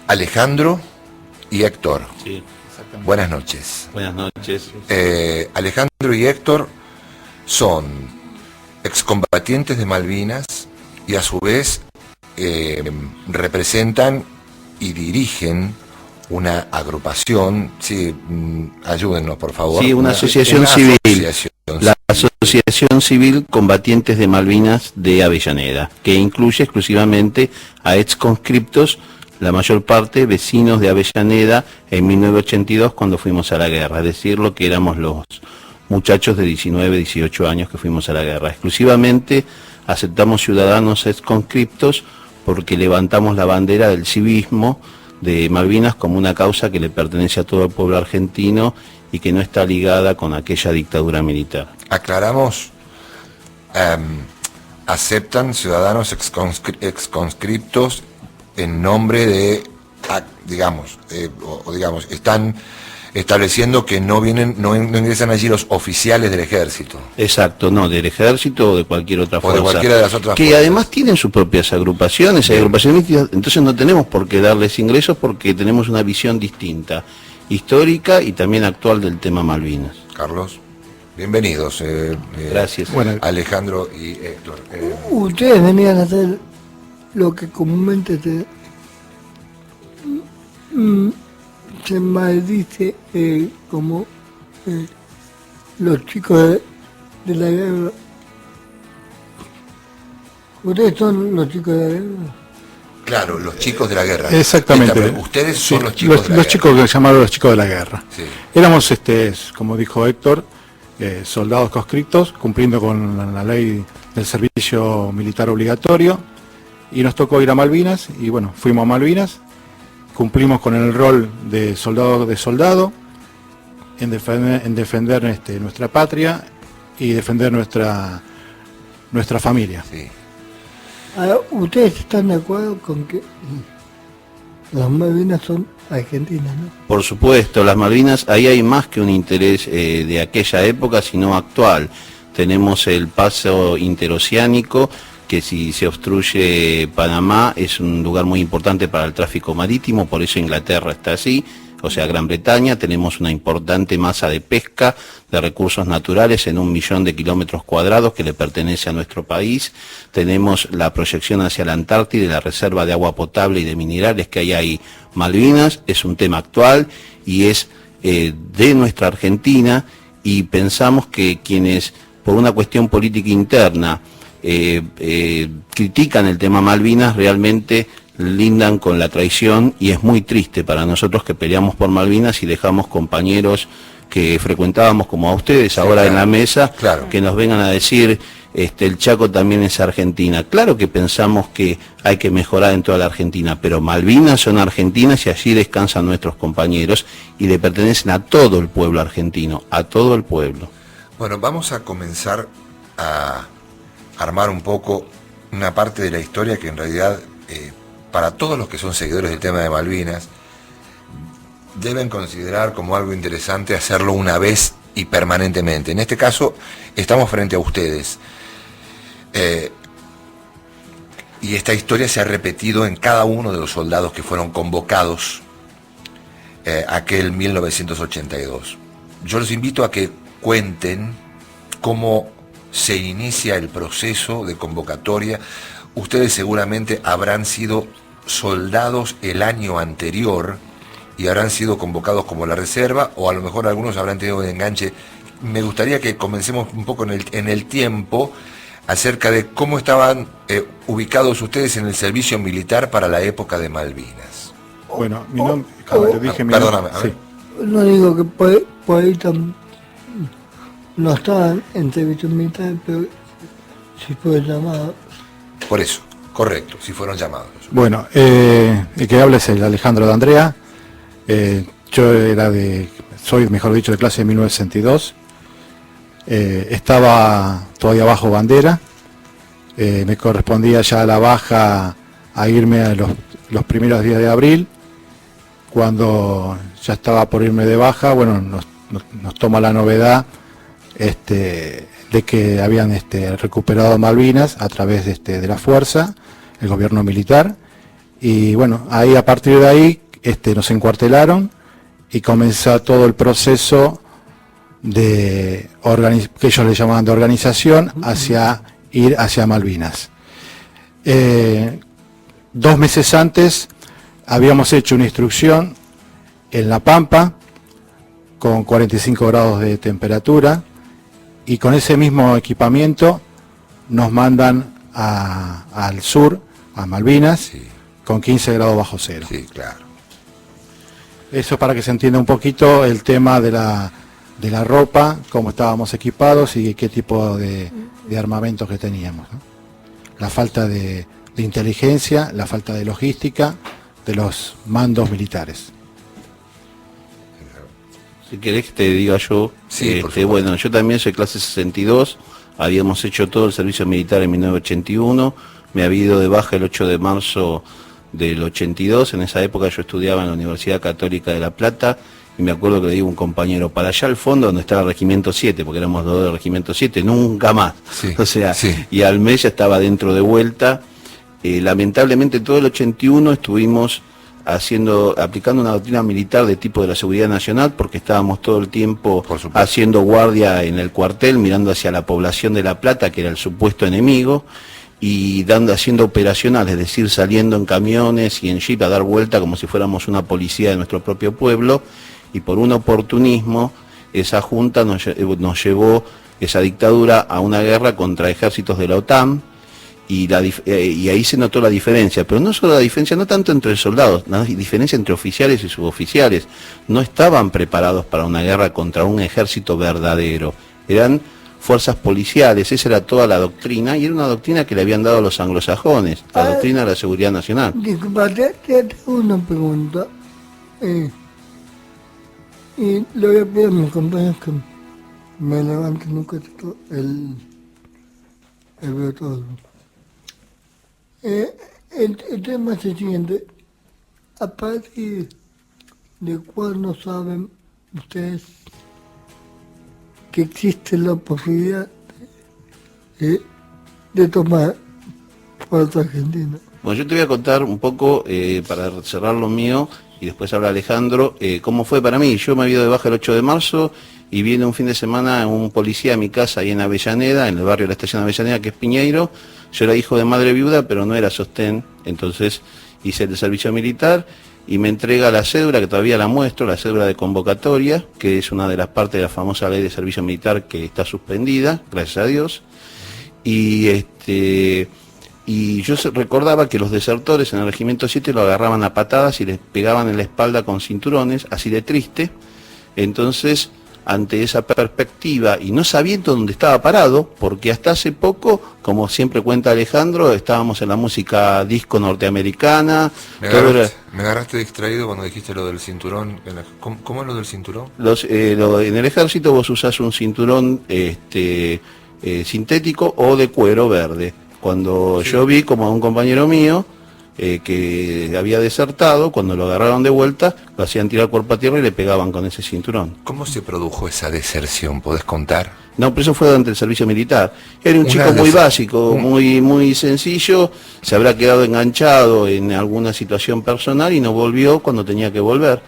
Alejandro y Héctor. Sí. Buenas noches. Buenas noches. Alejandro y Héctor son excombatientes de Malvinas y a su vez representan y dirigen una agrupación, sí, ayúdennos por favor. Sí, una asociación civil. La Asociación Civil Combatientes de Malvinas de Avellaneda, que incluye exclusivamente a exconscriptos, la mayor parte vecinos de Avellaneda en 1982 cuando fuimos a la guerra, es decir, lo que éramos los muchachos de 19, 18 años que fuimos a la guerra. Exclusivamente aceptamos ciudadanos exconscriptos porque levantamos la bandera del civismo de Malvinas como una causa que le pertenece a todo el pueblo argentino y que no está ligada con aquella dictadura militar. Aclaramos, aceptan ciudadanos exconscriptos en nombre de, digamos, están estableciendo que no ingresan allí los oficiales del ejército. Exacto, no, del ejército o de cualquier otra fuerza. O de cualquiera de las otras que fuerzas. Además tienen sus propias agrupaciones, entonces no tenemos por qué darles ingresos porque tenemos una visión distinta, histórica y también actual del tema Malvinas. Carlos, bienvenidos. Gracias. Bueno, Alejandro y Héctor. Ustedes venían a hacer lo que comúnmente se maldice como los chicos de la guerra. ¿Ustedes son los chicos de la guerra? Claro, los chicos de la guerra. Exactamente. Ustedes sí, son los chicos de la guerra. Los chicos que llamaron los chicos de la guerra. Sí. Éramos, como dijo Héctor, soldados conscriptos, cumpliendo con la ley del servicio militar obligatorio, y nos tocó ir a Malvinas, y bueno, fuimos a Malvinas, cumplimos con el rol de soldado, en defender nuestra patria y defender nuestra familia. Sí. Ahora, ¿ustedes están de acuerdo con que las Malvinas son argentinas, no? Por supuesto, las Malvinas, ahí hay más que un interés de aquella época, sino actual. Tenemos el paso interoceánico, que si se obstruye Panamá es un lugar muy importante para el tráfico marítimo, por eso Inglaterra está así, o sea Gran Bretaña. Tenemos una importante masa de pesca, de recursos naturales en 1 millón de kilómetros cuadrados que le pertenece a nuestro país. Tenemos la proyección hacia la Antártida y la reserva de agua potable y de minerales que hay ahí. Malvinas es un tema actual y es de nuestra Argentina, y pensamos que quienes por una cuestión política interna critican el tema Malvinas realmente lindan con la traición, y es muy triste para nosotros que peleamos por Malvinas y dejamos compañeros que frecuentábamos como a ustedes sí, ahora claro, en la mesa, claro, que nos vengan a decir el Chaco también es Argentina. Claro que pensamos que hay que mejorar en toda la Argentina, pero Malvinas son argentinas y allí descansan nuestros compañeros y le pertenecen a todo el pueblo argentino, a todo el pueblo. Bueno, vamos a comenzar a armar un poco una parte de la historia que en realidad para todos los que son seguidores del tema de Malvinas deben considerar como algo interesante hacerlo una vez y permanentemente. En este caso estamos frente a ustedes y esta historia se ha repetido en cada uno de los soldados que fueron convocados aquel 1982. Yo los invito a que cuenten cómo se inicia el proceso de convocatoria. Ustedes seguramente habrán sido soldados el año anterior y habrán sido convocados como la reserva, o a lo mejor algunos habrán tenido un enganche. Me gustaría que comencemos un poco en el tiempo acerca de cómo estaban ubicados ustedes en el servicio militar para la época de Malvinas. Bueno, mi nombre, como te dije, perdóname, sí. No digo que por ahí no estaban en servicio militar, pero si fue llamado. Por eso, correcto, si fueron llamados. Bueno, el que habla es el Alejandro de Andrea. Yo soy, mejor dicho, de clase de 1962. Estaba todavía bajo bandera. Me correspondía ya a la baja a irme a los primeros días de abril. Cuando ya estaba por irme de baja, bueno, nos toma la novedad de que habían recuperado Malvinas a través de la fuerza, el gobierno militar, Y bueno, ahí a partir de ahí nos encuartelaron y comenzó todo el proceso de que ellos le llamaban de organización ir hacia Malvinas. 2 meses antes habíamos hecho una instrucción en La Pampa con 45 grados de temperatura y con ese mismo equipamiento nos mandan al sur, a Malvinas, Sí, con 15 grados bajo cero. sí, claro. Eso para que se entienda un poquito el tema de la ropa, cómo estábamos equipados y qué tipo de armamentos que teníamos, ¿no? La falta de inteligencia, la falta de logística de los mandos militares. Si querés que te diga yo, Sí, por supuesto. bueno, yo también soy clase 62, habíamos hecho todo el servicio militar en 1981, me había ido de baja el 8 de marzo del 82, en esa época yo estudiaba en la Universidad Católica de La Plata, y me acuerdo que le digo a un compañero, para allá al fondo donde estaba el Regimiento 7, porque éramos 2 del Regimiento 7, nunca más. Sí, O sea, sí. y al mes ya estaba dentro de vuelta. Lamentablemente todo el 81 estuvimos aplicando una doctrina militar de tipo de la seguridad nacional, porque estábamos todo el tiempo Por supuesto. haciendo guardia en el cuartel, mirando hacia la población de La Plata, que era el supuesto enemigo, y haciendo operacionales, es decir, saliendo en camiones y en jeep a dar vuelta como si fuéramos una policía de nuestro propio pueblo, y por un oportunismo esa junta nos llevó, esa dictadura, a una guerra contra ejércitos de la OTAN, y ahí se notó la diferencia, pero no solo la diferencia, no tanto entre soldados, la diferencia entre oficiales y suboficiales. No estaban preparados para una guerra contra un ejército verdadero, eran fuerzas policiales, esa era toda la doctrina, y era una doctrina que le habían dado los anglosajones, la doctrina de la seguridad nacional. Disculpa, te hago una pregunta. Y le voy a pedir a mis compañeros que me levanten un cachito el todo. El tema es el siguiente. ¿A partir de cuándo saben ustedes que existe la posibilidad de tomar Puerto Argentina? Bueno, yo te voy a contar un poco, para cerrar lo mío, y después habla Alejandro, cómo fue para mí. Yo me había ido de baja el 8 de marzo y viene un fin de semana un policía a mi casa ahí en Avellaneda, en el barrio de la estación de Avellaneda, que es Piñeiro. Yo era hijo de madre viuda, pero no era sostén, entonces hice el servicio militar y me entrega la cédula, que todavía la muestro, la cédula de convocatoria, que es una de las partes de la famosa ley de servicio militar que está suspendida, gracias a Dios. Y yo recordaba que los desertores en el Regimiento 7 lo agarraban a patadas y les pegaban en la espalda con cinturones, así de triste. Entonces, ante esa perspectiva y no sabiendo dónde estaba parado, porque hasta hace poco, como siempre cuenta Alejandro, estábamos en la música disco norteamericana. Me agarraste distraído cuando dijiste lo del cinturón. ¿Cómo es lo del cinturón? En el ejército vos usás un cinturón sintético o de cuero verde. Cuando Sí. yo vi como a un compañero mío que había desertado, cuando lo agarraron de vuelta, lo hacían tirar cuerpo a tierra y le pegaban con ese cinturón. ¿Cómo se produjo esa deserción? ¿Podés contar? No, pero eso fue durante el servicio militar. Era un Una chico muy desa- básico, muy sencillo, se habrá quedado enganchado en alguna situación personal y no volvió cuando tenía que volver.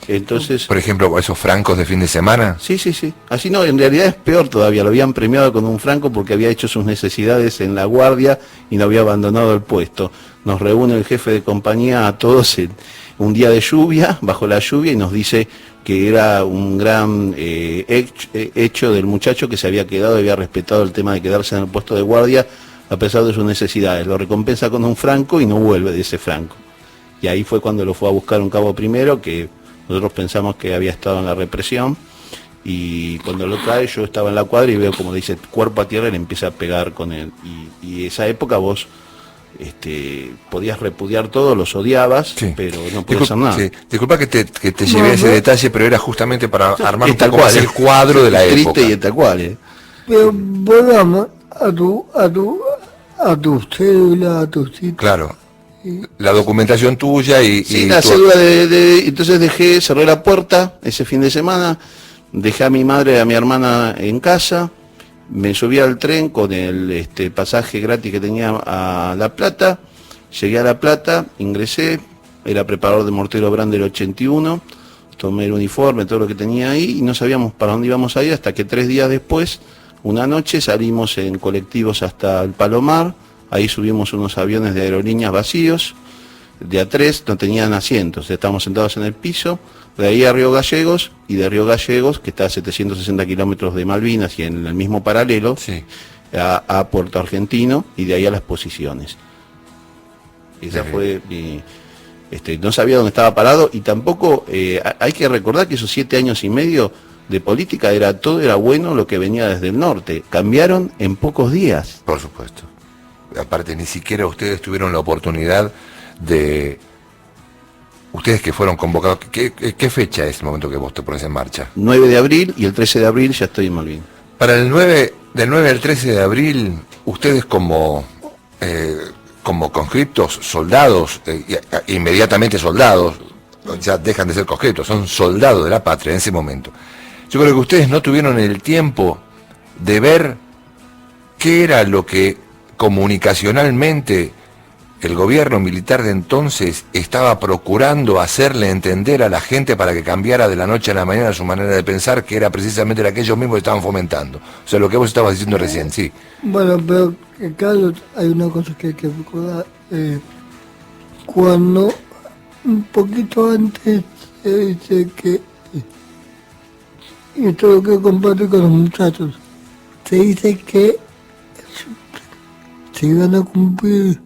Entonces... Por ejemplo, esos francos de fin de semana. Sí. Así no, en realidad es peor todavía, lo habían premiado con un franco porque había hecho sus necesidades en la guardia y no había abandonado el puesto. Nos reúne el jefe de compañía a todos en un día de lluvia, bajo la lluvia, y nos dice que era un gran hecho del muchacho que se había quedado y había respetado el tema de quedarse en el puesto de guardia a pesar de sus necesidades. Lo recompensa con un franco y no vuelve de ese franco. Y ahí fue cuando lo fue a buscar un cabo primero, que nosotros pensamos que había estado en la represión, y cuando lo trae yo estaba en la cuadra y veo como dice cuerpo a tierra y le empieza a pegar con él. Y esa época vos podías repudiar todo, los odiabas, Sí. pero no podías hacer nada. Sí. Disculpa que te llevé a ese detalle, pero era justamente para armar Es un tal poco más cual, el cuadro de la triste época. y es tal cual. Pero volvamos a tu cédula, a tu sitio. Claro. La documentación tuya y... Sí, y la tu- cédula entonces cerré la puerta ese fin de semana, dejé a mi madre y a mi hermana en casa, me subí al tren con el pasaje gratis que tenía a La Plata, Llegué a La Plata, ingresé, era preparador de mortero Brand del 81, tomé el uniforme, todo lo que tenía ahí, y no sabíamos para dónde íbamos a ir hasta que 3 días después, una noche, salimos en colectivos hasta el Palomar, ahí subimos unos aviones de aerolíneas vacíos, de A3, no tenían asientos, estábamos sentados en el piso, de ahí a Río Gallegos, y de Río Gallegos, que está a 760 kilómetros de Malvinas y en el mismo paralelo, Sí. a Puerto Argentino, y de ahí a las posiciones. Esa Bien. fue mi... no sabía dónde estaba parado, y tampoco, hay que recordar que esos 7 años y medio de política, todo era bueno lo que venía desde el norte. Cambiaron en pocos días. Por supuesto. Aparte, ni siquiera ustedes tuvieron la oportunidad de... Ustedes que fueron convocados, ¿qué fecha es el momento que vos te pones en marcha? 9 de abril y el 13 de abril ya estoy en Malvinas. Para del 9 al 13 de abril, ustedes como conscriptos, soldados, inmediatamente soldados, ya dejan de ser conscriptos, son soldados de la patria en ese momento. Yo creo que ustedes no tuvieron el tiempo de ver qué era lo que comunicacionalmente el gobierno militar de entonces estaba procurando hacerle entender a la gente para que cambiara de la noche a la mañana su manera de pensar, que era precisamente la que ellos mismos estaban fomentando. O sea, lo que vos estabas diciendo recién, sí. Bueno, pero Carlos, hay una cosa que hay que recordar. Cuando un poquito antes se dice que, y esto lo que comparto con los muchachos, se dice que se iban a cumplir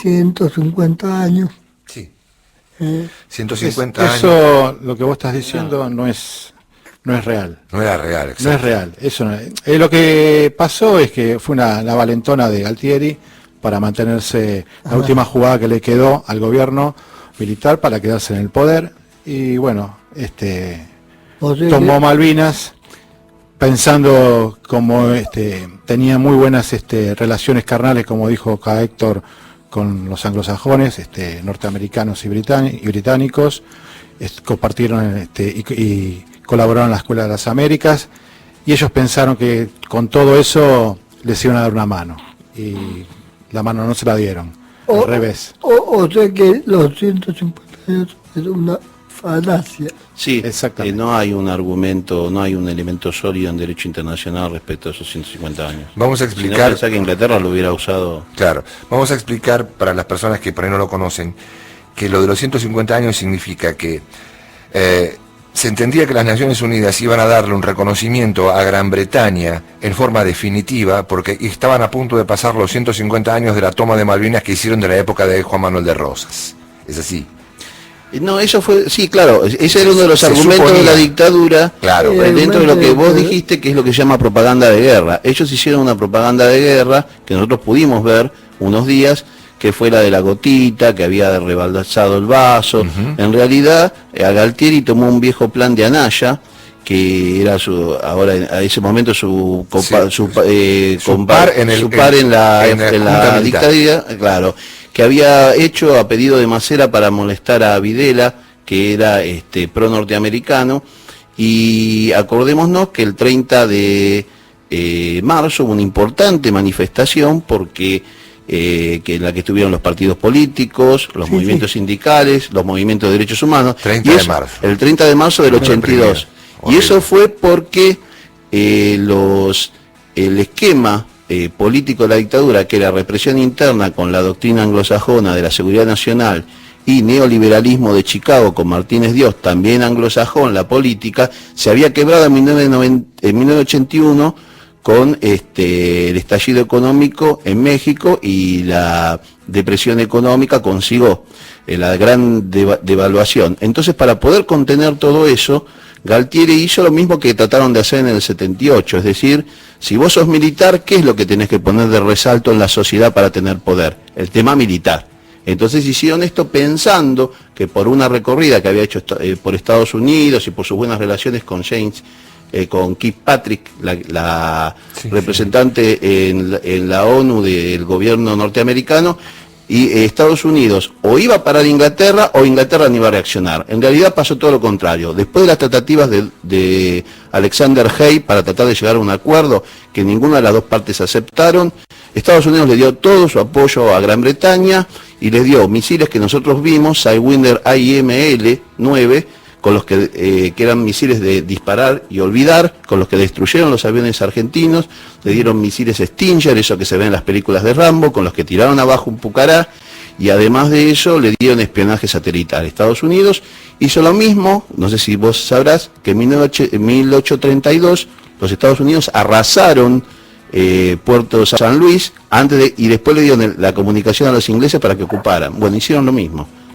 150 años. Sí. 150 años. Eso, lo que vos estás diciendo, no es real. No era real, exacto. No es real. Eso no es. Lo que pasó es que fue la valentona de Galtieri para mantenerse, la última jugada que le quedó al gobierno militar para quedarse en el poder. Y bueno, O sea tomó que- Malvinas pensando como tenía muy buenas relaciones carnales, como dijo acá Héctor, con los anglosajones, norteamericanos y británicos, compartieron y colaboraron en la Escuela de las Américas, y ellos pensaron que con todo eso les iban a dar una mano, y la mano no se la dieron, al revés. O sea que los 150 años es una falacia. Sí, Exactamente. no hay un argumento, no hay un elemento sólido en derecho internacional respecto a esos 150 años. Vamos a Si no, explicar... pensá que Inglaterra lo hubiera usado. Claro, vamos a explicar para las personas que por ahí no lo conocen, que lo de los 150 años significa que se entendía que las Naciones Unidas iban a darle un reconocimiento a Gran Bretaña en forma definitiva, porque estaban a punto de pasar los 150 años de la toma de Malvinas que hicieron de la época de Juan Manuel de Rosas. Es así. No, eso fue, sí, claro, ese era uno de los Se argumentos suponía. de la dictadura, Claro. dentro de lo que vos Realmente, dijiste, que es lo que se llama propaganda de guerra. Ellos hicieron una propaganda de guerra que nosotros pudimos ver unos días, que fue la de la gotita, que había rebalsado el vaso. En realidad, a Galtieri tomó un viejo plan de Anaya, que era ahora a ese momento su par en la Junta Militar. dictadura, claro, que había hecho a pedido de Macera para molestar a Videla, que era pro norteamericano, y acordémonos que el 30 de marzo hubo una importante manifestación porque que en la que estuvieron los partidos políticos, los movimientos sindicales, los movimientos de derechos humanos. 30 y de eso, marzo. El 30 de marzo del Una 82. reprimida. Y Horrible. eso fue porque el esquema político de la dictadura, que era represión interna con la doctrina anglosajona de la seguridad nacional y neoliberalismo de Chicago con Martínez Dios, también anglosajón, la política, se había quebrado en 1981 con el estallido económico en México y la depresión económica consigo la gran devaluación. Entonces, para poder contener todo eso, Galtieri hizo lo mismo que trataron de hacer en el 78, es decir, si vos sos militar, ¿qué es lo que tenés que poner de resalto en la sociedad para tener poder? El tema militar. Entonces hicieron esto pensando que por una recorrida que había hecho por Estados Unidos y por sus buenas relaciones con con Kirkpatrick, la Sí, representante en la ONU del gobierno norteamericano, y Estados Unidos o iba a parar Inglaterra o Inglaterra no iba a reaccionar. En realidad pasó todo lo contrario. Después de las tratativas de Alexander Hay para tratar de llegar a un acuerdo que ninguna de las dos partes aceptaron, Estados Unidos le dio todo su apoyo a Gran Bretaña y les dio misiles que nosotros vimos, Sidewinder AIM-L9, con los que eran misiles de disparar y olvidar, con los que destruyeron los aviones argentinos. Le dieron misiles Stinger, eso que se ve en las películas de Rambo, con los que tiraron abajo un Pucará, y además de eso le dieron espionaje satelital. Estados Unidos hizo lo mismo, no sé si vos sabrás, que en 1832 los Estados Unidos arrasaron Puerto San Luis y después le dieron la comunicación a los ingleses para que ocuparan. Bueno, hicieron lo mismo.